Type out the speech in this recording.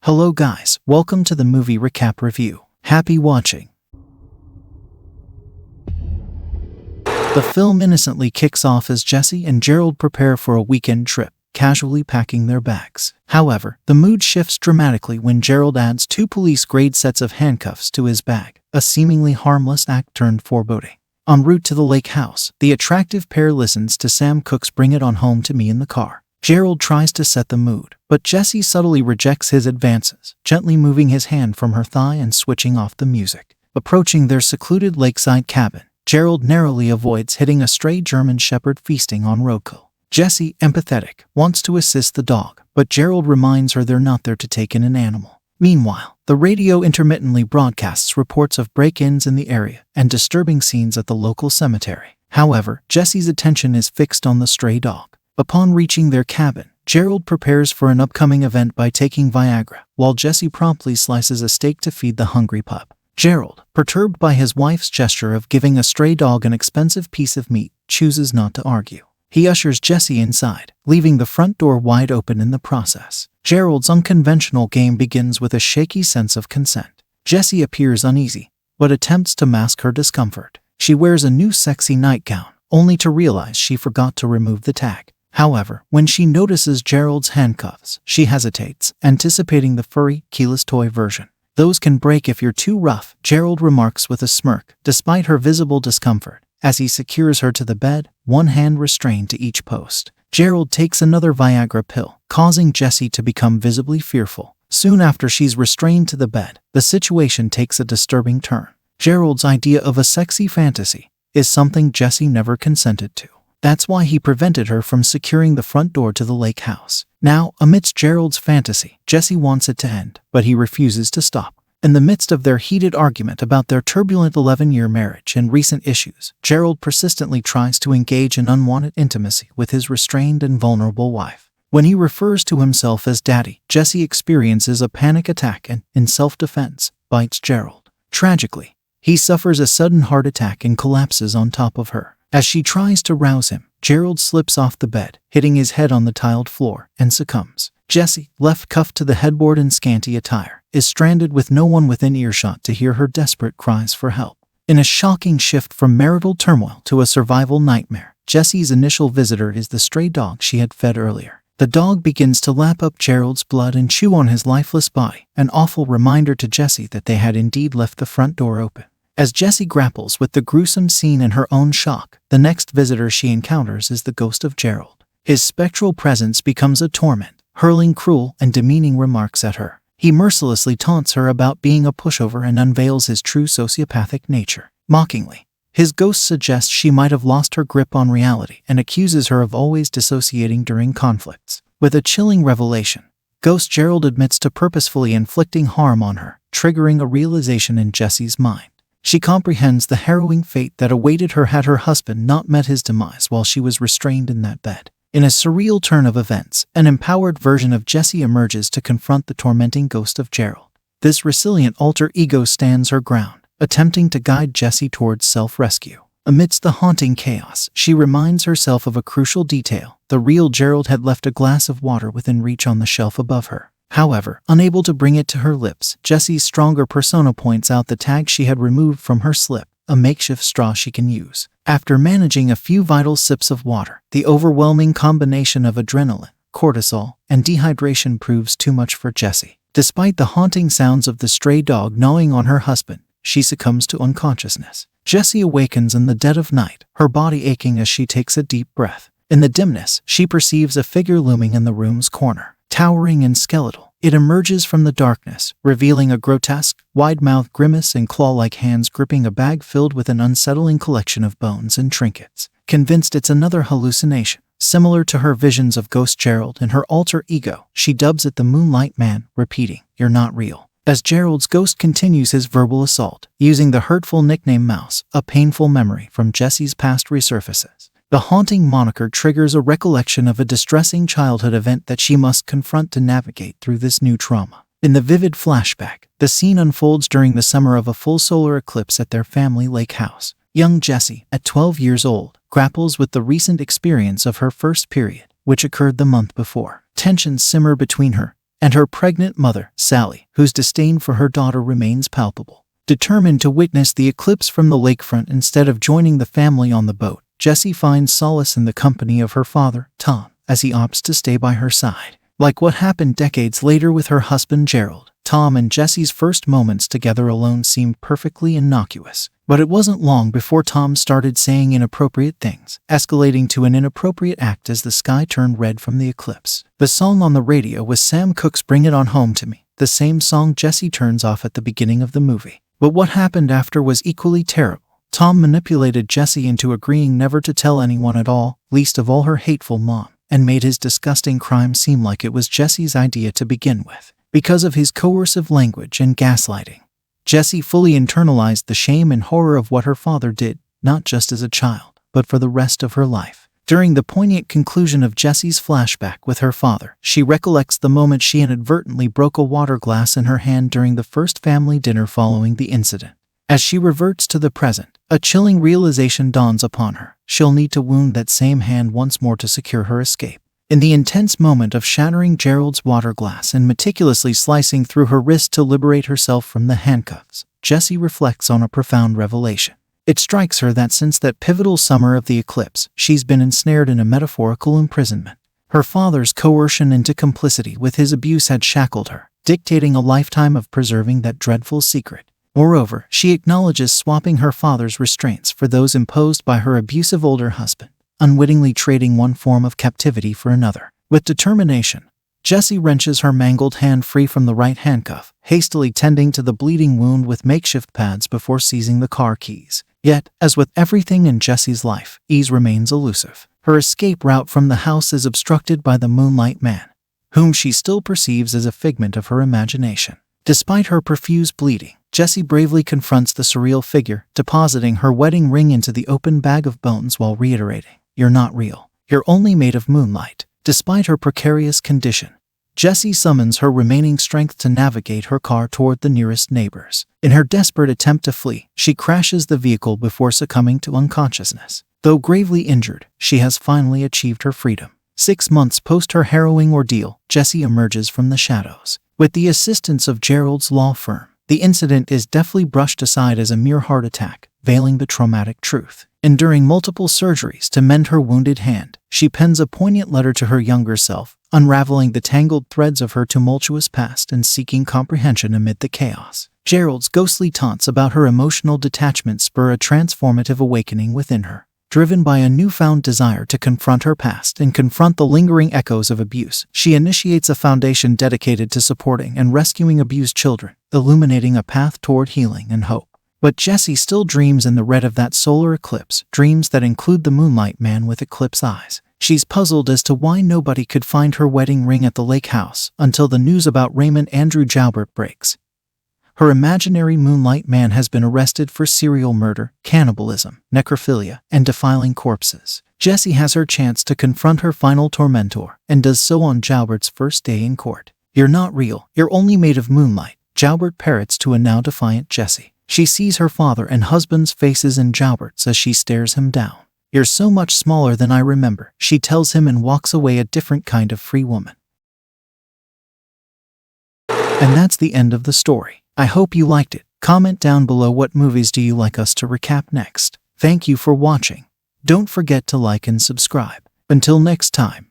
Hello guys, welcome to the movie recap review. Happy watching. The film innocently kicks off as Jesse and Gerald prepare for a weekend trip, casually packing their bags. However, the mood shifts dramatically when Gerald adds 2 police-grade sets of handcuffs to his bag, a seemingly harmless act turned foreboding. En route to the lake house, the attractive pair listens to Sam Cooke's "Bring It On Home to Me" in the car. Gerald tries to set the mood, but Jesse subtly rejects his advances, gently moving his hand from her thigh and switching off the music. Approaching their secluded lakeside cabin, Gerald narrowly avoids hitting a stray German shepherd feasting on roadkill. Jesse, empathetic, wants to assist the dog, but Gerald reminds her they're not there to take in an animal. Meanwhile, the radio intermittently broadcasts reports of break-ins in the area and disturbing scenes at the local cemetery. However, Jesse's attention is fixed on the stray dog. Upon reaching their cabin, Gerald prepares for an upcoming event by taking Viagra, while Jesse promptly slices a steak to feed the hungry pup. Gerald, perturbed by his wife's gesture of giving a stray dog an expensive piece of meat, chooses not to argue. He ushers Jesse inside, leaving the front door wide open in the process. Gerald's unconventional game begins with a shaky sense of consent. Jesse appears uneasy, but attempts to mask her discomfort. She wears a new sexy nightgown, only to realize she forgot to remove the tag. However, when she notices Gerald's handcuffs, she hesitates, anticipating the furry, keyless toy version. "Those can break if you're too rough," Gerald remarks with a smirk, despite her visible discomfort, as he secures her to the bed, one hand restrained to each post. Gerald takes another Viagra pill, causing Jesse to become visibly fearful. Soon after she's restrained to the bed, the situation takes a disturbing turn. Gerald's idea of a sexy fantasy is something Jesse never consented to. That's why he prevented her from securing the front door to the lake house. Now, amidst Gerald's fantasy, Jesse wants it to end, but he refuses to stop. In the midst of their heated argument about their turbulent 11-year marriage and recent issues, Gerald persistently tries to engage in unwanted intimacy with his restrained and vulnerable wife. When he refers to himself as daddy, Jesse experiences a panic attack and, in self-defense, bites Gerald. Tragically, he suffers a sudden heart attack and collapses on top of her. As she tries to rouse him, Gerald slips off the bed, hitting his head on the tiled floor, and succumbs. Jesse, left cuffed to the headboard in scanty attire, is stranded with no one within earshot to hear her desperate cries for help. In a shocking shift from marital turmoil to a survival nightmare, Jesse's initial visitor is the stray dog she had fed earlier. The dog begins to lap up Gerald's blood and chew on his lifeless body, an awful reminder to Jesse that they had indeed left the front door open. As Jesse grapples with the gruesome scene in her own shock, the next visitor she encounters is the ghost of Gerald. His spectral presence becomes a torment, hurling cruel and demeaning remarks at her. He mercilessly taunts her about being a pushover and unveils his true sociopathic nature. Mockingly, his ghost suggests she might have lost her grip on reality and accuses her of always dissociating during conflicts. With a chilling revelation, Ghost Gerald admits to purposefully inflicting harm on her, triggering a realization in Jesse's mind. She comprehends the harrowing fate that awaited her had her husband not met his demise while she was restrained in that bed. In a surreal turn of events, an empowered version of Jesse emerges to confront the tormenting ghost of Gerald. This resilient alter ego stands her ground, attempting to guide Jesse towards self-rescue. Amidst the haunting chaos, she reminds herself of a crucial detail. The real Gerald had left a glass of water within reach on the shelf above her. However, unable to bring it to her lips, Jesse's stronger persona points out the tag she had removed from her slip, a makeshift straw she can use. After managing a few vital sips of water, the overwhelming combination of adrenaline, cortisol, and dehydration proves too much for Jesse. Despite the haunting sounds of the stray dog gnawing on her husband, she succumbs to unconsciousness. Jesse awakens in the dead of night, her body aching as she takes a deep breath. In the dimness, she perceives a figure looming in the room's corner. Towering and skeletal, it emerges from the darkness, revealing a grotesque, wide-mouthed grimace and claw-like hands gripping a bag filled with an unsettling collection of bones and trinkets. Convinced it's another hallucination, similar to her visions of Ghost Gerald and her alter ego, she dubs it the Moonlight Man, repeating, "You're not real." As Gerald's ghost continues his verbal assault, using the hurtful nickname Mouse, a painful memory from Jesse's past resurfaces. The haunting moniker triggers a recollection of a distressing childhood event that she must confront to navigate through this new trauma. In the vivid flashback, the scene unfolds during the summer of a full solar eclipse at their family lake house. Young Jessie, at 12 years old, grapples with the recent experience of her first period, which occurred the month before. Tensions simmer between her and her pregnant mother, Sally, whose disdain for her daughter remains palpable. Determined to witness the eclipse from the lakefront instead of joining the family on the boat, Jessie finds solace in the company of her father, Tom, as he opts to stay by her side. Like what happened decades later with her husband Gerald, Tom and Jessie's first moments together alone seemed perfectly innocuous. But it wasn't long before Tom started saying inappropriate things, escalating to an inappropriate act as the sky turned red from the eclipse. The song on the radio was Sam Cooke's Bring It On Home to Me, the same song Jessie turns off at the beginning of the movie. But what happened after was equally terrible. Tom manipulated Jessie into agreeing never to tell anyone at all, least of all her hateful mom, and made his disgusting crime seem like it was Jessie's idea to begin with. Because of his coercive language and gaslighting, Jessie fully internalized the shame and horror of what her father did, not just as a child, but for the rest of her life. During the poignant conclusion of Jessie's flashback with her father, she recollects the moment she inadvertently broke a water glass in her hand during the first family dinner following the incident. As she reverts to the present, a chilling realization dawns upon her. She'll need to wound that same hand once more to secure her escape. In the intense moment of shattering Gerald's water glass and meticulously slicing through her wrist to liberate herself from the handcuffs, Jessie reflects on a profound revelation. It strikes her that since that pivotal summer of the eclipse, she's been ensnared in a metaphorical imprisonment. Her father's coercion into complicity with his abuse had shackled her, dictating a lifetime of preserving that dreadful secret. Moreover, she acknowledges swapping her father's restraints for those imposed by her abusive older husband, unwittingly trading one form of captivity for another. With determination, Jessie wrenches her mangled hand free from the right handcuff, hastily tending to the bleeding wound with makeshift pads before seizing the car keys. Yet, as with everything in Jessie's life, ease remains elusive. Her escape route from the house is obstructed by the Moonlight Man, whom she still perceives as a figment of her imagination. Despite her profuse bleeding, Jessie bravely confronts the surreal figure, depositing her wedding ring into the open bag of bones while reiterating, "You're not real. You're only made of moonlight." Despite her precarious condition, Jessie summons her remaining strength to navigate her car toward the nearest neighbors. In her desperate attempt to flee, she crashes the vehicle before succumbing to unconsciousness. Though gravely injured, she has finally achieved her freedom. 6 months post her harrowing ordeal, Jessie emerges from the shadows. With the assistance of Gerald's law firm, the incident is deftly brushed aside as a mere heart attack, veiling the traumatic truth. Enduring multiple surgeries to mend her wounded hand, she pens a poignant letter to her younger self, unraveling the tangled threads of her tumultuous past and seeking comprehension amid the chaos. Gerald's ghostly taunts about her emotional detachment spur a transformative awakening within her. Driven by a newfound desire to confront her past and confront the lingering echoes of abuse, she initiates a foundation dedicated to supporting and rescuing abused children, illuminating a path toward healing and hope. But Jessie still dreams in the red of that solar eclipse, dreams that include the Moonlight Man with eclipse eyes. She's puzzled as to why nobody could find her wedding ring at the lake house until the news about Raymond Andrew Jalbert breaks. Her imaginary Moonlight Man has been arrested for serial murder, cannibalism, necrophilia, and defiling corpses. Jessie has her chance to confront her final tormentor, and does so on Jalbert's first day in court. "You're not real, you're only made of moonlight," Jalbert parrots to a now defiant Jessie. She sees her father and husband's faces in Jalbert's as she stares him down. "You're so much smaller than I remember," she tells him, and walks away a different kind of free woman. And that's the end of the story. I hope you liked it. Comment down below what movies do you like us to recap next. Thank you for watching. Don't forget to like and subscribe. Until next time.